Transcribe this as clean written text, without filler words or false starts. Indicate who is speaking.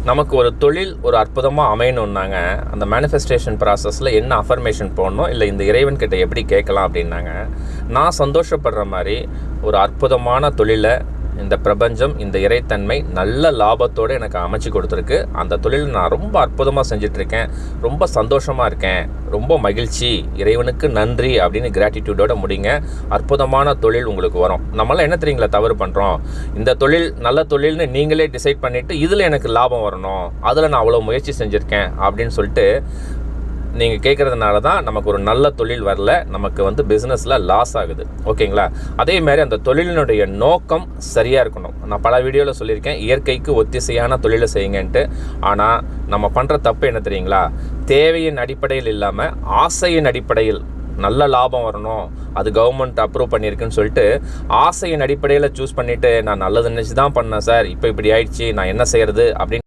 Speaker 1: நமக்கு ஒரு தொழில் ஒரு அற்புதமாக அமையணுன்னாங்க, அந்த மேனிஃபெஸ்டேஷன் ப்ராசஸில் என்ன அஃபர்மேஷன் போடணும், இல்லை இந்த இறைவன்கிட்ட எப்படி கேட்கலாம் அப்படின்னாங்க. நான் சந்தோஷப்படுற மாதிரி ஒரு அற்புதமான தொழிலை இந்த பிரபஞ்சம், இந்த இறைத்தன்மை நல்ல லாபத்தோடு எனக்கு அமைச்சு கொடுத்துருக்கு. அந்த தொழில் நான் ரொம்ப அற்புதமாக செஞ்சிட்ருக்கேன், ரொம்ப சந்தோஷமாக இருக்கேன், ரொம்ப மகிழ்ச்சி, இறைவனுக்கு நன்றி அப்படின்னு கிராட்டிடியூடோடு முடிங்க. அற்புதமான தொழில் உங்களுக்கு வரும். நம்மளாம் என்ன தெரியுங்களா தவறு பண்ணுறோம், இந்த தொழில் நல்ல தொழில்னு நீங்களே டிசைட் பண்ணிவிட்டு இதில் எனக்கு லாபம் வரணும், அதில் நான் அவ்வளோ முயற்சி செஞ்சுருக்கேன் அப்படின்னு சொல்லிட்டு நீங்கள் கேட்குறதுனால தான் நமக்கு ஒரு நல்ல தொழில் வரல, நமக்கு பிஸ்னஸில் லாஸ் ஆகுது. ஓகேங்களா? அதே மாதிரி அந்த தொழிலினுடைய நோக்கம் சரியாக இருக்கணும். நான் பல வீடியோவில் சொல்லியிருக்கேன், இயற்கைக்கு ஒத்திசையான தொழிலை செய்யுங்கன்ட்டு. ஆனால் நம்ம பண்ணுற தப்பு என்ன தெரியுங்களா, தேவையின் அடிப்படையில் இல்லாமல் ஆசையின் அடிப்படையில் நல்ல லாபம் வரணும், அது கவர்மெண்ட் அப்ரூவ் பண்ணியிருக்குன்னு சொல்லிட்டு ஆசையின் அடிப்படையில் சூஸ் பண்ணிவிட்டு நான் நல்லது நினச்சி தான் பண்ணேன் சார், இப்போ இப்படி ஆயிடுச்சு, நான் என்ன செய்கிறது அப்படின்னு